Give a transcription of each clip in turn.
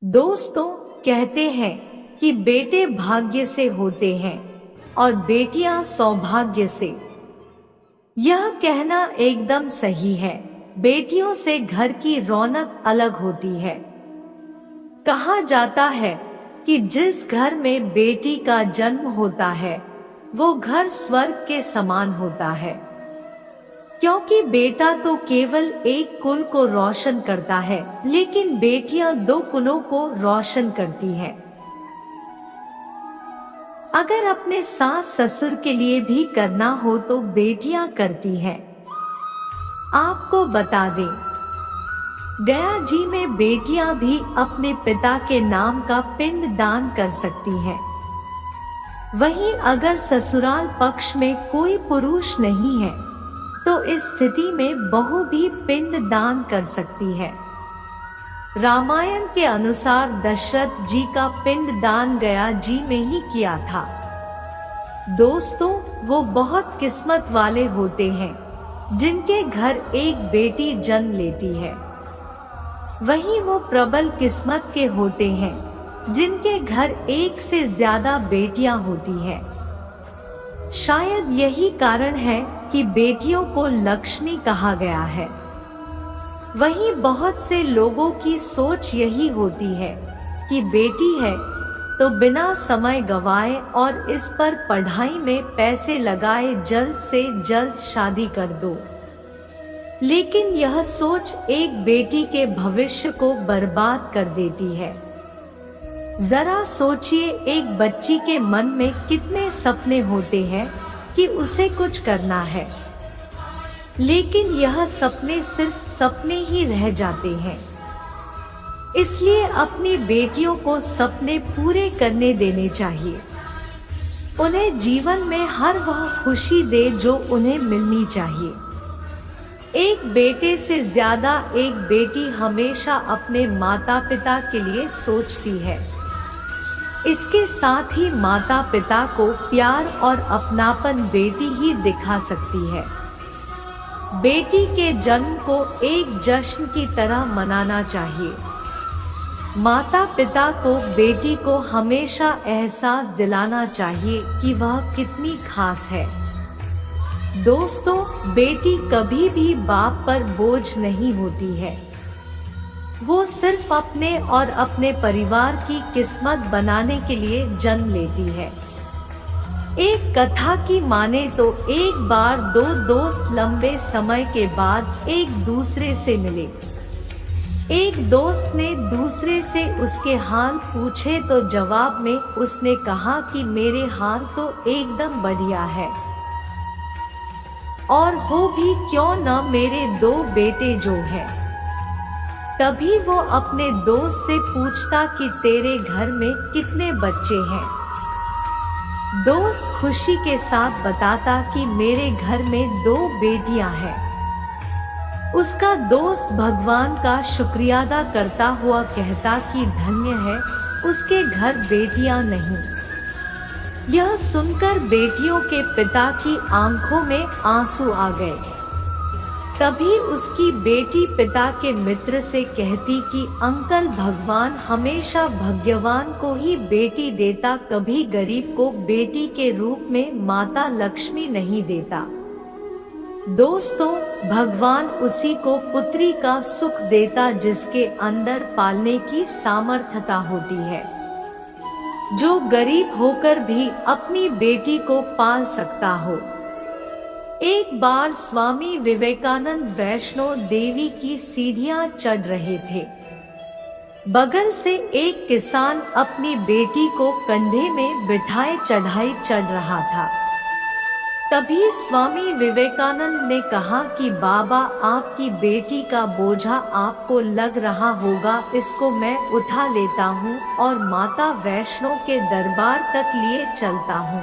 दोस्तों, कहते हैं कि बेटे भाग्य से होते हैं और बेटियां सौभाग्य से। यह कहना एकदम सही है। बेटियों से घर की रौनक अलग होती है। कहा जाता है कि जिस घर में बेटी का जन्म होता है वो घर स्वर्ग के समान होता है, क्योंकि बेटा तो केवल एक कुल को रोशन करता है, लेकिन बेटियां दो कुलों को रोशन करती हैं। अगर अपने सास ससुर के लिए भी करना हो तो बेटियां करती हैं। आपको बता दें, गया जी में बेटियां भी अपने पिता के नाम का पिंड दान कर सकती हैं। वहीं अगर ससुराल पक्ष में कोई पुरुष नहीं है तो इस स्थिति में बहू भी पिंड दान कर सकती है। रामायण के अनुसार दशरथ जी का पिंड दान गया जी में ही किया था। दोस्तों, वो बहुत किस्मत वाले होते हैं जिनके घर एक बेटी जन्म लेती है। वहीं वो प्रबल किस्मत के होते हैं जिनके घर एक से ज्यादा बेटियां होती हैं। शायद यही कारण है कि बेटियों को लक्ष्मी कहा गया है। वहीं बहुत से लोगों की सोच यही होती है कि बेटी है तो बिना समय गवाए और इस पर पढ़ाई में पैसे लगाए जल्द से जल्द शादी कर दो। लेकिन यह सोच एक बेटी के भविष्य को बर्बाद कर देती है। जरा सोचिए, एक बच्ची के मन में कितने सपने होते हैं कि उसे कुछ करना है, लेकिन यह सपने सिर्फ सपने ही रह जाते हैं। इसलिए अपनी बेटियों को सपने पूरे करने देने चाहिए। उन्हें जीवन में हर वह खुशी दे जो उन्हें मिलनी चाहिए। एक बेटे से ज्यादा एक बेटी हमेशा अपने माता पिता के लिए सोचती है। इसके साथ ही माता पिता को प्यार और अपनापन बेटी ही दिखा सकती है। बेटी के जन्म को एक जश्न की तरह मनाना चाहिए। माता पिता को बेटी को हमेशा एहसास दिलाना चाहिए कि वह कितनी खास है। दोस्तों, बेटी कभी भी बाप पर बोझ नहीं होती है। वो सिर्फ अपने और अपने परिवार की किस्मत बनाने के लिए जन्म लेती है। एक कथा की माने तो एक बार दो दोस्त लंबे समय के बाद एक दूसरे से मिले। एक दोस्त ने दूसरे से उसके हाल पूछे तो जवाब में उसने कहा कि मेरे हाल तो एकदम बढ़िया है, और हो भी क्यों न मेरे दो बेटे जो हैं। तभी वो अपने दोस्त से पूछता कि तेरे घर में कितने बच्चे हैं। दोस्त खुशी के साथ बताता कि मेरे घर में दो बेटियां हैं। उसका दोस्त भगवान का शुक्रिया अदा करता हुआ कहता कि धन्य है उसके घर बेटियां नहीं। यह सुनकर बेटियों के पिता की आंखों में आंसू आ गए। तभी उसकी बेटी पिता के मित्र से कहती कि अंकल, भगवान हमेशा भाग्यवान को ही बेटी देता, कभी गरीब को बेटी के रूप में माता लक्ष्मी नहीं देता। दोस्तों, भगवान उसी को पुत्री का सुख देता जिसके अंदर पालने की सामर्थ्यता होती है, जो गरीब होकर भी अपनी बेटी को पाल सकता हो। एक बार स्वामी विवेकानंद वैष्णो देवी की सीढ़ियां चढ़ रहे थे। बगल से एक किसान अपनी बेटी को कंधे में बिठाए चढ़ाई चढ़ रहा था। तभी स्वामी विवेकानंद ने कहा कि बाबा, आपकी बेटी का बोझा आपको लग रहा होगा, इसको मैं उठा लेता हूँ और माता वैष्णो के दरबार तक लिए चलता हूँ।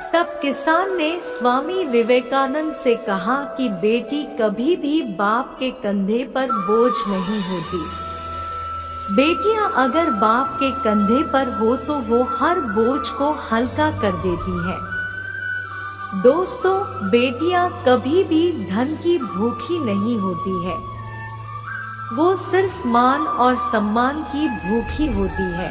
तब किसान ने स्वामी विवेकानंद से कहा कि बेटी कभी भी बाप के कंधे पर बोझ नहीं होती। बेटियां अगर बाप के कंधे पर हो तो वो हर बोझ को हल्का कर देती हैं। दोस्तों, बेटियां कभी भी धन की भूखी नहीं होती है। वो सिर्फ मान और सम्मान की भूखी होती है।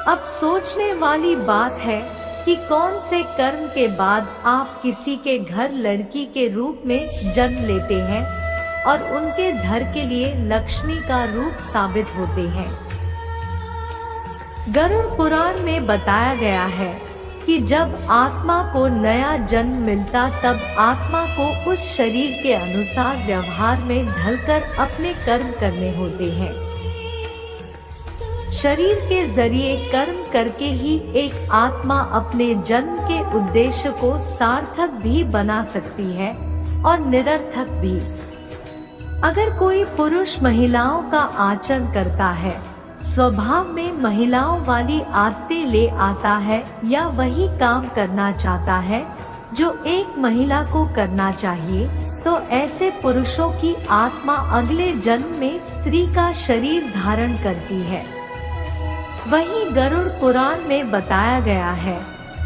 अब सोचने वाली बात है कि कौन से कर्म के बाद आप किसी के घर लड़की के रूप में जन्म लेते हैं और उनके घर के लिए लक्ष्मी का रूप साबित होते हैं। गरुड़ पुराण में बताया गया है कि जब आत्मा को नया जन्म मिलता तब आत्मा को उस शरीर के अनुसार व्यवहार में ढलकर अपने कर्म करने होते हैं। शरीर के जरिए कर्म करके ही एक आत्मा अपने जन्म के उद्देश्य को सार्थक भी बना सकती है और निरर्थक भी। अगर कोई पुरुष महिलाओं का आचरण करता है, स्वभाव में महिलाओं वाली आदतें ले आता है या वही काम करना चाहता है जो एक महिला को करना चाहिए, तो ऐसे पुरुषों की आत्मा अगले जन्म में स्त्री का शरीर धारण करती है। वहीं गरुड़ पुराण में बताया गया है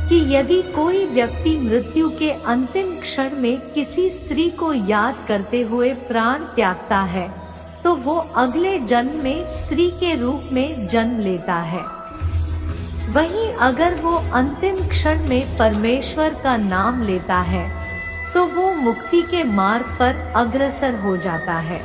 कि यदि कोई व्यक्ति मृत्यु के अंतिम क्षण में किसी स्त्री को याद करते हुए प्राण त्यागता है तो वो अगले जन्म में स्त्री के रूप में जन्म लेता है। वहीं अगर वो अंतिम क्षण में परमेश्वर का नाम लेता है तो वो मुक्ति के मार्ग पर अग्रसर हो जाता है।